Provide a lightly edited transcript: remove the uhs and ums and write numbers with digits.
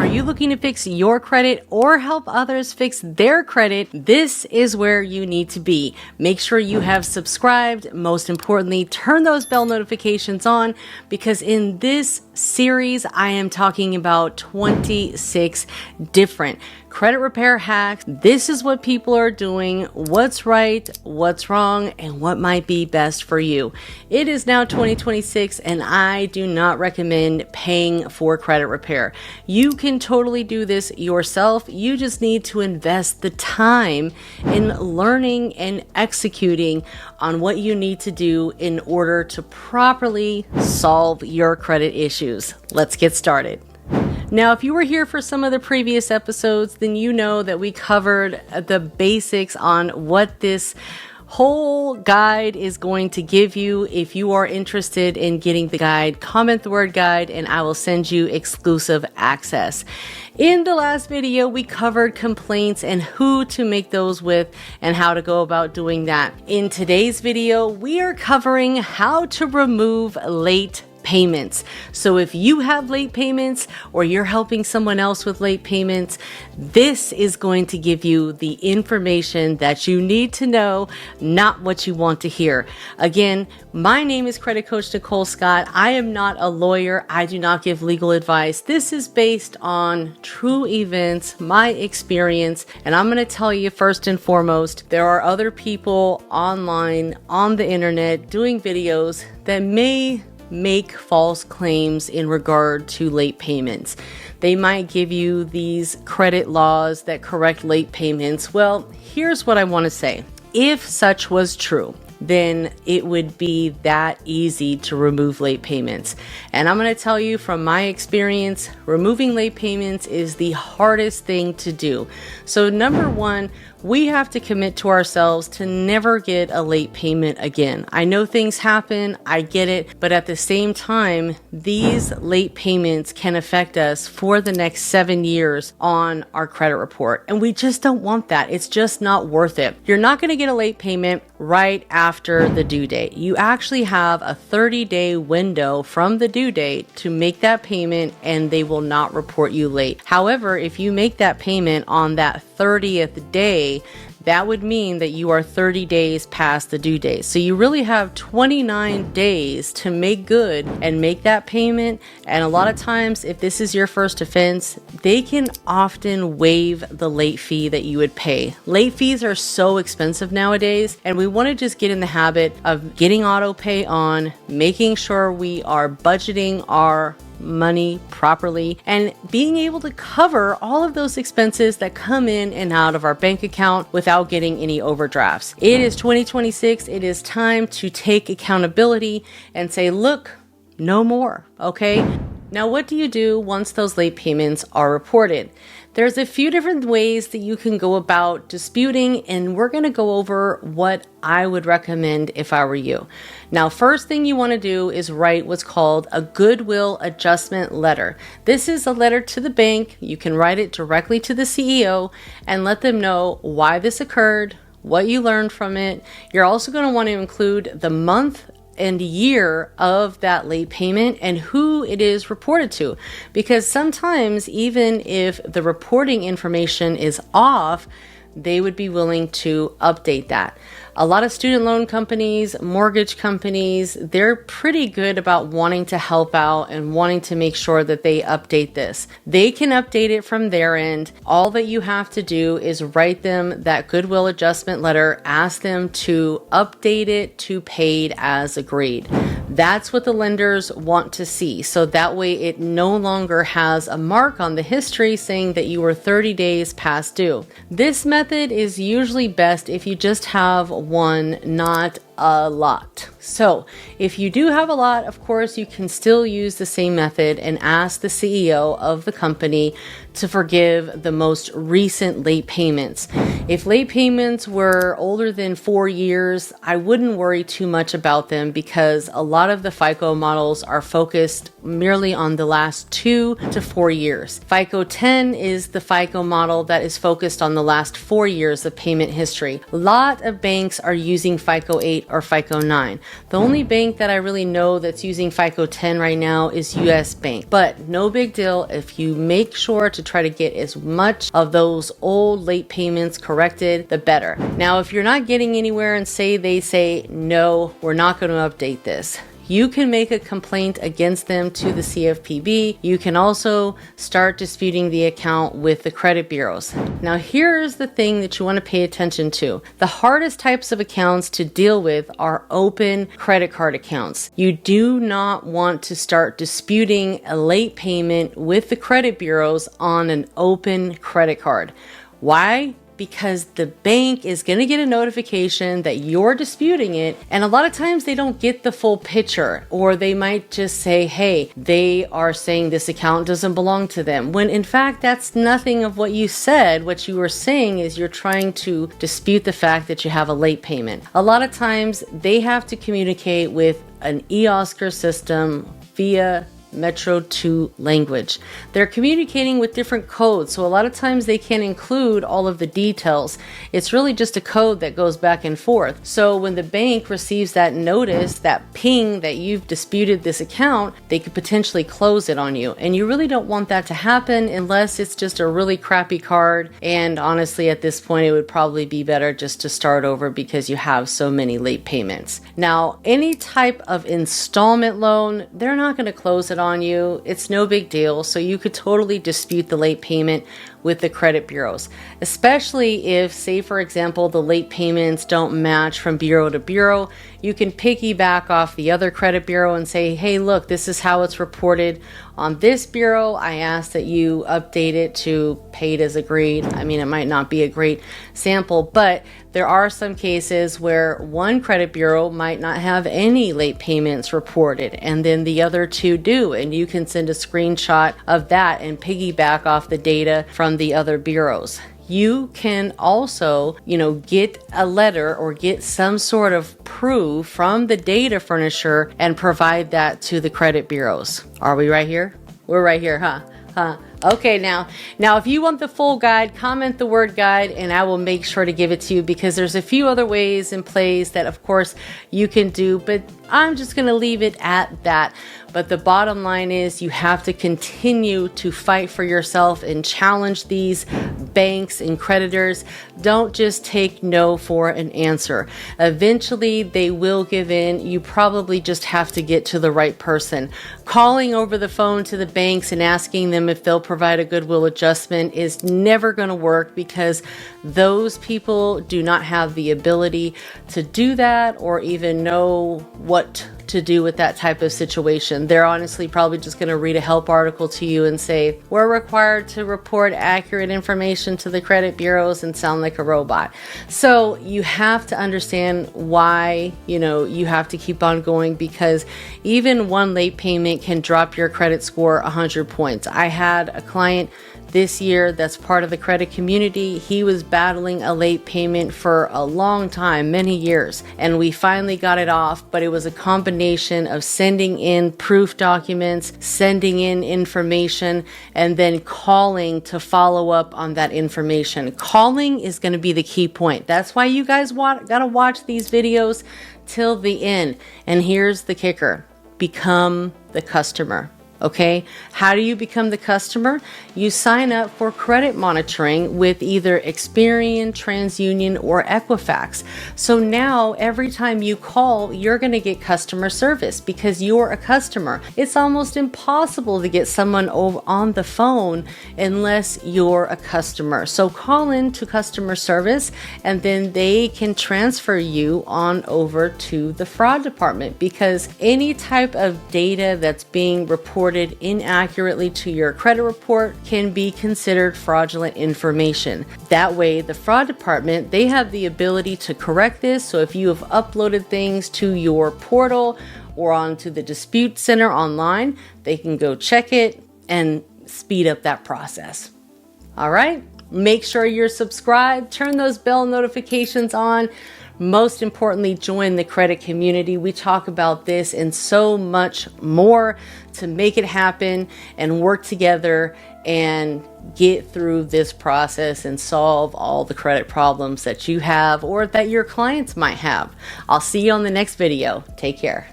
Are you looking to fix your credit or help others fix their credit? This is where you need to be. Make sure you have subscribed. Most importantly, turn those bell notifications on, because in this series, I am talking about 26 different credit repair hacks. This is what people are doing, what's right, what's wrong, and what might be best for you. It is now 2026, and I do not recommend paying for credit repair. You can totally do this yourself. You just need to invest the time in learning and executing on what you need to do in order to properly solve your credit issues. Let's get started. Now, if you were here for some of the previous episodes, then you know that we covered the basics on what this whole guide is going to give you. If you are interested in getting the guide, comment the word guide and I will send you exclusive access. In the last video, we covered complaints and who to make those with and how to go about doing that. In today's video, we are covering how to remove late payments. So if you have late payments or you're helping someone else with late payments, this is going to give you the information that you need to know, not what you want to hear. Again, my name is Credit Coach Nicole Scott. I am not a lawyer. I do not give legal advice. This is based on true events, my experience, and I'm going to tell you first and foremost, there are other people online on the internet doing videos that may make false claims in regard to late payments. They might give you these credit laws that correct late payments. Well, here's what I want to say. If such was true, then it would be that easy to remove late payments. And I'm going to tell you from my experience, removing late payments is the hardest thing to do. So number one, we have to commit to ourselves to never get a late payment again. I know things happen, I get it, but at the same time, these late payments can affect us for the next 7 years on our credit report. And we just don't want that. It's just not worth it. You're not going to get a late payment right after the due date. You actually have a 30-day window from the due date to make that payment and they will not report you late. However, if you make that payment on that 30th day, that would mean that you are 30 days past the due date. So you really have 29 days to make good and make that payment. And a lot of times, if this is your first offense, they can often waive the late fee that you would pay. Late fees are so expensive nowadays, and we want to just get in the habit of getting auto pay on, making sure we are budgeting our money properly and being able to cover all of those expenses that come in and out of our bank account without getting any overdrafts. It is 2026. It is time to take accountability and say, look, no more. Okay. Now, what do you do once those late payments are reported? There's a few different ways that you can go about disputing, and we're going to go over what I would recommend if I were you. Now, first thing you want to do is write what's called a goodwill adjustment letter. This is a letter to the bank. You can write it directly to the CEO and let them know why this occurred, what you learned from it. You're also going to want to include the month and year of that late payment and who it is reported to, because sometimes even if the reporting information is off, they would be willing to update that. A lot of student loan companies, mortgage companies, they're pretty good about wanting to help out and wanting to make sure that they update this. They can update it from their end. All that you have to do is write them that goodwill adjustment letter, ask them to update it to paid as agreed. That's what the lenders want to see. So that way it no longer has a mark on the history saying that you were 30 days past due. This method is usually best if you just have one, not a lot. So if you do have a lot, of course, you can still use the same method and ask the CEO of the company to forgive the most recent late payments. If late payments were older than 4 years, I wouldn't worry too much about them because a lot of the FICO models are focused merely on the last 2 to 4 years. FICO 10 is the FICO model that is focused on the last 4 years of payment history. A lot of banks are using FICO 8 or FICO 9. The only bank that I really know that's using FICO 10 right now is US Bank, but no big deal if you make sure to try to get as much of those old late payments corrected, the better. Now, if you're not getting anywhere and they say, no, we're not going to update this, you can make a complaint against them to the CFPB. You can also start disputing the account with the credit bureaus. Now, here's the thing that you want to pay attention to. The hardest types of accounts to deal with are open credit card accounts. You do not want to start disputing a late payment with the credit bureaus on an open credit card. Why? Because the bank is going to get a notification that you're disputing it. And a lot of times they don't get the full picture, or they might just say, hey, they are saying this account doesn't belong to them. When in fact, that's nothing of what you said. What you were saying is you're trying to dispute the fact that you have a late payment. A lot of times they have to communicate with an 𝒂𝒄𝒅 system via Metro 2 language. They're communicating with different codes, so a lot of times they can't include all of the details. It's really just a code that goes back and forth. So when the bank receives that notice, that ping that you've disputed this account, they could potentially close it on you. And you really don't want that to happen unless it's just a really crappy card. And honestly, at this point, it would probably be better just to start over because you have so many late payments. Now, any type of installment loan, they're not going to close it on you. It's no big deal. So you could totally dispute the late payment with the credit bureaus, especially if, say, for example, the late payments don't match from bureau to bureau. You can piggyback off the other credit bureau and say, hey, look, this is how it's reported on this bureau. I ask that you update it to paid as agreed. I mean, it might not be a great sample, but there are some cases where one credit bureau might not have any late payments reported, and then the other two do, and you can send a screenshot of that and piggyback off the data from the other bureaus. You can also, get a letter or get some sort of proof from the data furnisher and provide that to the credit bureaus. Are we right here? We're right here, huh? Okay, now if you want the full guide, comment the word guide and I will make sure to give it to you, because there's a few other ways and plays that of course you can do, but I'm just going to leave it at that. But the bottom line is you have to continue to fight for yourself and challenge these banks and creditors. Don't just take no for an answer. Eventually they will give in. You probably just have to get to the right person. Calling over the phone to the banks and asking them if they'll provide a goodwill adjustment is never going to work, because those people do not have the ability to do that or even know what to do with that type of situation. They're honestly probably just going to read a help article to you and say, we're required to report accurate information to the credit bureaus, and sound like a robot. So you have to understand why, you have to keep on going, because even one late payment can drop your credit score 100 points. I had a client this year that's part of the credit community. He was battling a late payment for a long time, many years, and we finally got it off, but it was a combination of sending in proof documents, sending in information, and then calling to follow up on that information. Calling is going to be the key point. That's why you guys gotta watch these videos till the end. And here's the kicker: become the customer. Okay, how do you become the customer? You sign up for credit monitoring with either Experian, TransUnion, or Equifax. So now every time you call, you're going to get customer service because you're a customer. It's almost impossible to get someone on the phone unless you're a customer. So call in to customer service and then they can transfer you on over to the fraud department, because any type of data that's being reported inaccurately to your credit report can be considered fraudulent information. That way, the fraud department, they have the ability to correct this. So if you have uploaded things to your portal or onto the dispute center online, they can go check it and speed up that process. All right, make sure you're subscribed, turn those bell notifications on. Most importantly, join the credit community. We talk about this and so much more to make it happen and work together and get through this process and solve all the credit problems that you have or that your clients might have. I'll see you on the next video. Take care.